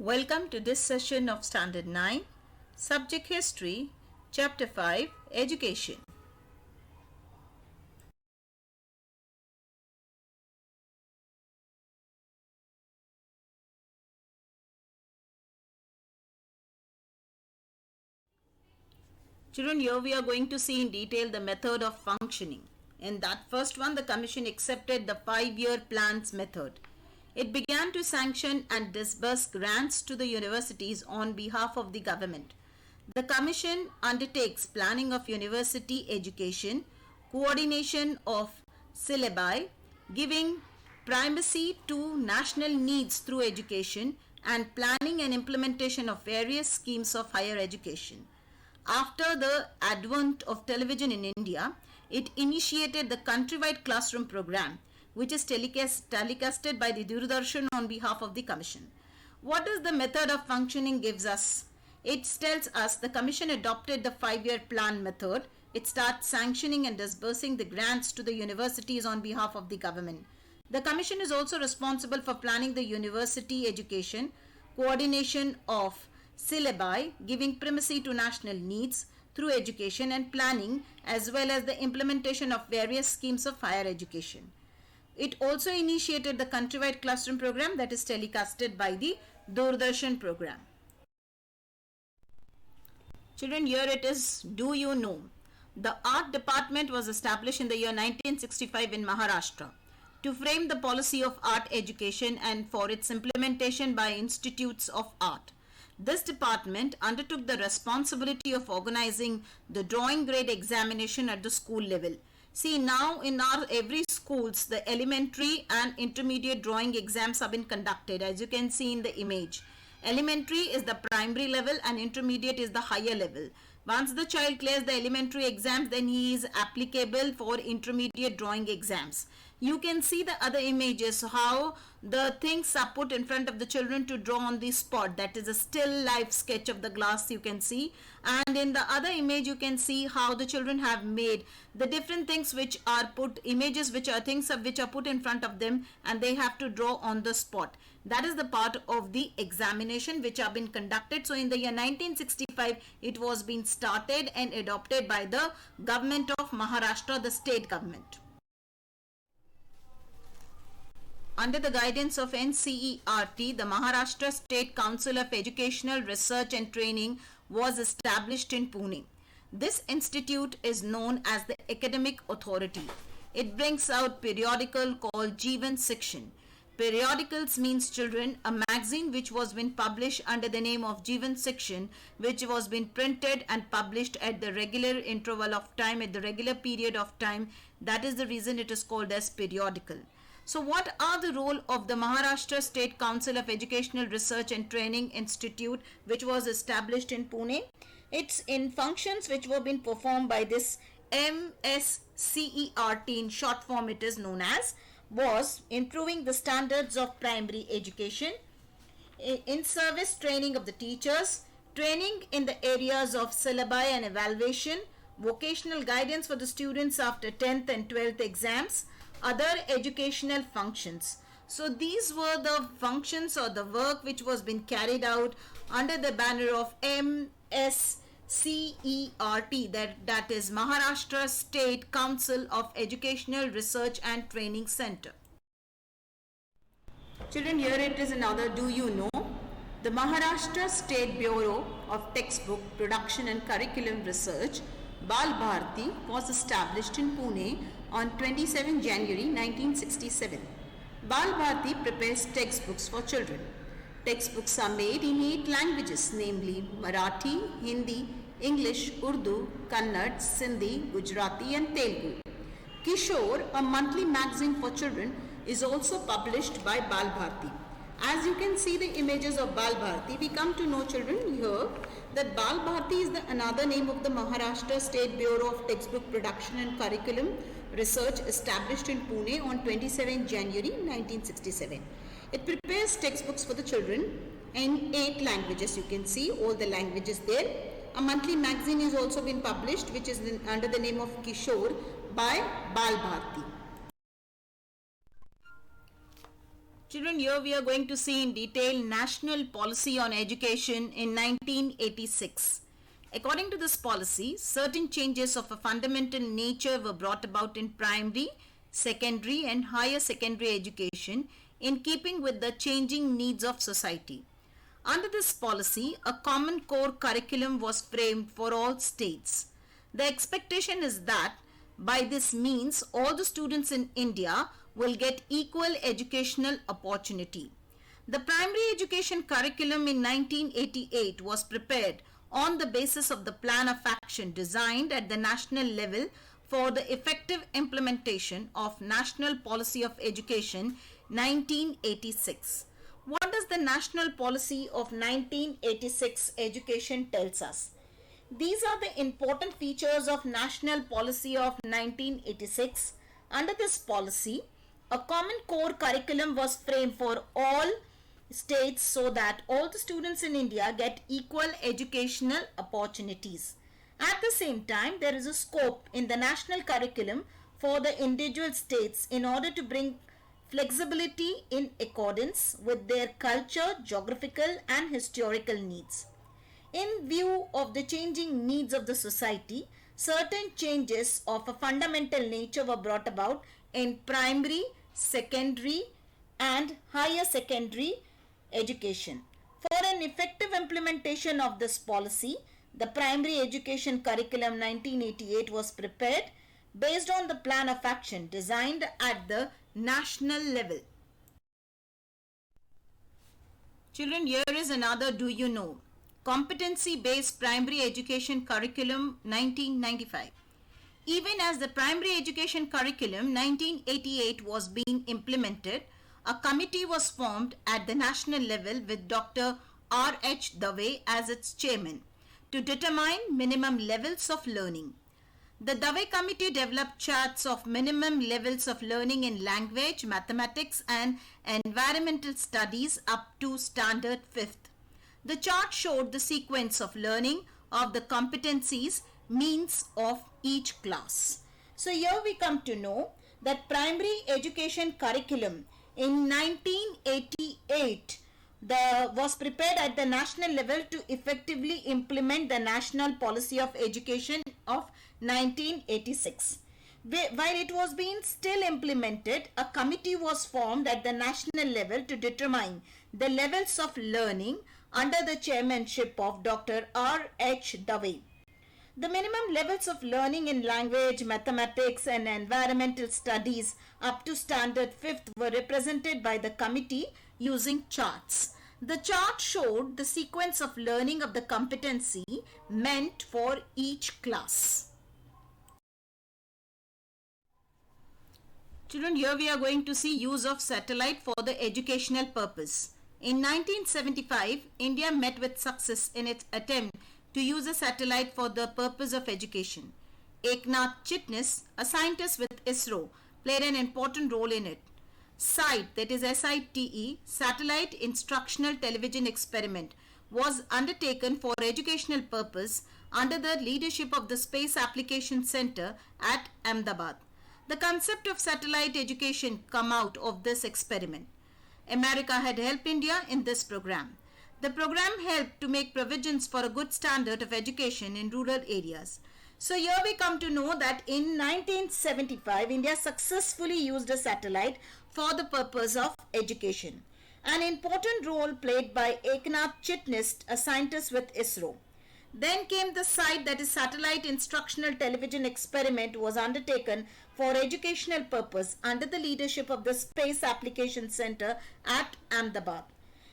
Welcome to this session of Standard 9, Subject History, Chapter 5, Education. Children, here we are going to see in detail the method of functioning. In that first one, the Commission accepted the 5-year plans method. It began to sanction and disburse grants to the universities on behalf of the government. The Commission undertakes planning of university education, coordination of syllabi, giving primacy to national needs through education, and planning and implementation of various schemes of higher education. After the advent of television in India, it initiated the countrywide classroom program, which is telecasted by the Doordarshan on behalf of the Commission. What does the method of functioning gives us? It tells us the Commission adopted the 5-year plan method. It starts sanctioning and disbursing the grants to the universities on behalf of the government. The Commission is also responsible for planning the university education, coordination of syllabi, giving primacy to national needs through education and planning, as well as the implementation of various schemes of higher education. It also initiated the countrywide classroom program that is telecasted by the Doordarshan program. Children, here it is, do you know? The art department was established in the year 1965 in Maharashtra to frame the policy of art education and for its implementation by institutes of art. This department undertook the responsibility of organizing the drawing grade examination at the school level. See, now in our every schools, the elementary and intermediate drawing exams have been conducted, as you can see in the image. Elementary is the primary level and intermediate is the higher level. Once the child clears the elementary exams, then he is applicable for intermediate drawing exams. You can see the other images, how the things are put in front of the children to draw on the spot. That is a still life sketch of the glass you can see. And in the other image, you can see how the children have made the different things which are put, images which are things which are put in front of them and they have to draw on the spot. That is the part of the examination which have been conducted. So in the year 1965, it was being started and adopted by the government of Maharashtra, the state government. Under the guidance of NCERT, the Maharashtra State Council of Educational Research and Training was established in Pune. This institute is known as the Academic Authority. It brings out periodical called Jeevan Shikshan. Periodicals means children, a magazine which was been published under the name of Jeevan Shikshan, which was been printed and published at the regular interval of time, at the regular period of time. That is the reason it is called as periodical. So what are the role of the Maharashtra State Council of Educational Research and Training Institute, which was established in Pune? It's in functions which were being performed by this MSCERT, in short form it is known as, was improving the standards of primary education, in service training of the teachers, training in the areas of syllabi and evaluation, vocational guidance for the students after 10th and 12th exams, other educational functions. So these were the functions or the work which was being carried out under the banner of MSCERT, that is Maharashtra State Council of Educational Research and Training Center. Children, here it is another do you know? The Maharashtra State Bureau of Textbook Production and Curriculum Research, Bal Bharti, was established in Pune on 27 January 1967. Bal Bharti prepares textbooks for children. Textbooks are made in 8 languages, namely Marathi, Hindi, English, Urdu, Kannada, Sindhi, Gujarati and Telugu. Kishore, a monthly magazine for children, is also published by Bal Bharti. As you can see the images of Bal Bharti, we come to know, children, here that Bal Bharti is another name of the Maharashtra State Bureau of Textbook Production and Curriculum Research, established in Pune on 27 January 1967. It prepares textbooks for the children in 8 languages. You can see all the languages there. A monthly magazine is also been published, which is under the name of Kishore by Bal Bharti. Children, here we are going to see in detail National Policy on Education in 1986. According to this policy, certain changes of a fundamental nature were brought about in primary, secondary and higher secondary education in keeping with the changing needs of society. Under this policy, a common core curriculum was framed for all states. The expectation is that by this means, all the students in India will get equal educational opportunity. The primary education curriculum in 1988 was prepared on the basis of the plan of action designed at the national level for the effective implementation of National Policy of Education 1986. What does the National Policy of 1986 education tells us? These are the important features of National Policy of 1986. Under this policy, a common core curriculum was framed for all states so that all the students in India get equal educational opportunities. At the same time, there is a scope in the national curriculum for the individual states in order to bring flexibility in accordance with their culture, geographical and historical needs. In view of the changing needs of the society, certain changes of a fundamental nature were brought about in primary, secondary and higher secondary education. For an effective implementation of this policy, the primary education curriculum 1988 was prepared based on the plan of action designed at the national level. Children, here is another do you know. Competency based primary education curriculum 1995. Even as the primary education curriculum 1988 was being implemented, a committee was formed at the national level with Dr. R.H. Dave as its chairman to determine minimum levels of learning. The Dave committee developed charts of minimum levels of learning in language, mathematics and environmental studies up to standard 5th. The chart showed the sequence of learning of the competencies means of each class. So here we come to know that primary education curriculum in 1988 was prepared at the national level to effectively implement the National Policy of Education of 1986. While it was being still implemented, a committee was formed at the national level to determine the levels of learning under the chairmanship of Dr. R.H. Dave. The minimum levels of learning in language, mathematics and environmental studies up to standard 5th were represented by the committee using charts. The chart showed the sequence of learning of the competency meant for each class. Children, here we are going to see use of satellite for the educational purpose. In 1975, India met with success in its attempt to use a satellite for the purpose of education. Eknath Chitnis, a scientist with ISRO, played an important role in it. SITE, that is SITE, Satellite Instructional Television Experiment, was undertaken for educational purpose under the leadership of the Space Application Center at Ahmedabad. The concept of satellite education came out of this experiment. America had helped India in this program. The program helped to make provisions for a good standard of education in rural areas. So here we come to know that in 1975, India successfully used a satellite for the purpose of education. An important role played by Eknath Chitnis, a scientist with ISRO. Then came the SITE, that is Satellite Instructional Television Experiment, was undertaken for educational purpose under the leadership of the Space Application Center at Ahmedabad.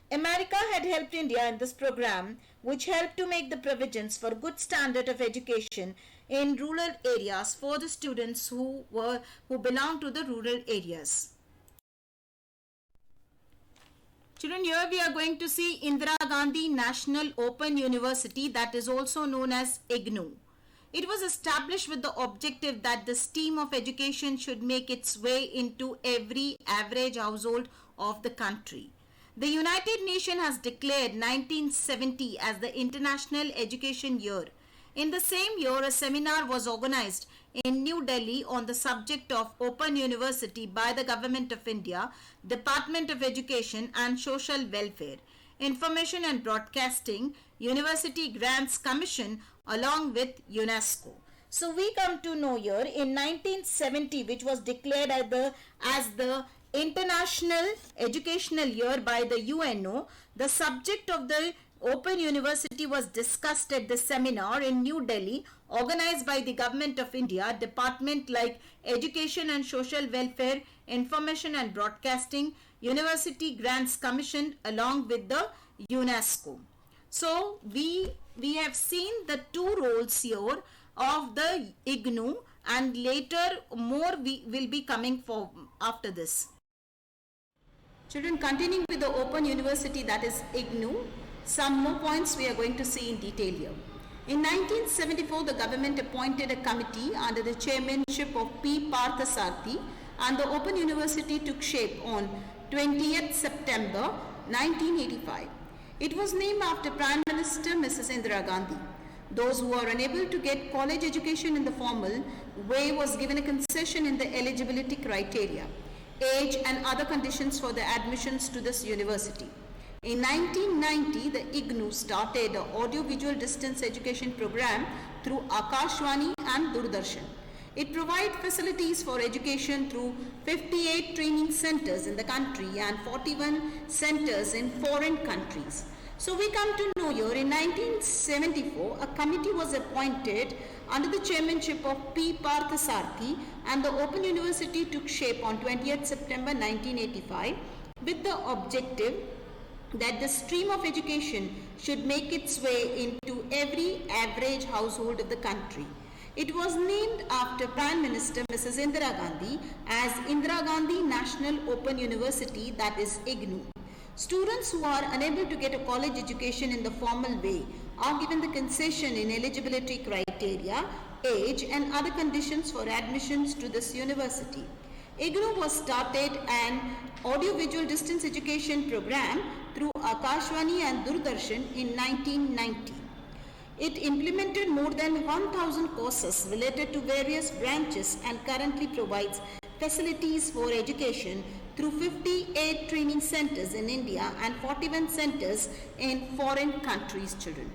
America had helped India in this program, which helped to make the provisions for good standard of education in rural areas for the students who belong to the rural areas. Children, here we are going to see Indira Gandhi National Open University, that is also known as IGNOU. It was established with the objective that the stream of education should make its way into every average household of the country. The United Nations has declared 1970 as the International Education Year. In the same year, a seminar was organized in New Delhi on the subject of Open University by the Government of India, Department of Education and Social Welfare, Information and Broadcasting, University Grants Commission along with UNESCO. So we come to know here in 1970, which was declared as the International Educational Year by the UNO, the subject of the Open University was discussed at the seminar in New Delhi organized by the Government of India, department like Education and Social Welfare, Information and Broadcasting, University Grants Commission along with the UNESCO. So we have seen the two roles here of the IGNOU, and later more we will be coming for after this. Children, continuing with the Open University, that is IGNOU, some more points we are going to see in detail here. In 1974, the government appointed a committee under the chairmanship of P. Parthasarathy, and the Open University took shape on 20th September 1985. It was named after Prime Minister Mrs. Indira Gandhi. Those who are unable to get college education in the formal way was given a concession in the eligibility criteria, age and other conditions for the admissions to this university. In 1990, the IGNOU started an audio-visual distance education program through Akashvani and Doordarshan. It provides facilities for education through 58 training centers in the country and 41 centers in foreign countries. So we come to know here in 1974, a committee was appointed under the chairmanship of P. Parthasarathy, and the Open University took shape on 20th September 1985 with the objective that the stream of education should make its way into every average household of the country. It was named after Prime Minister Mrs. Indira Gandhi as Indira Gandhi National Open University, that is IGNOU. Students who are unable to get a college education in the formal way are given the concession in eligibility criteria, age and other conditions for admissions to this university. IGNOU was started an audio-visual distance education program through Akashvani and Doordarshan in 1990. It implemented more than 1,000 courses related to various branches and currently provides facilities for education through 58 training centers in India and 41 centers in foreign countries, children.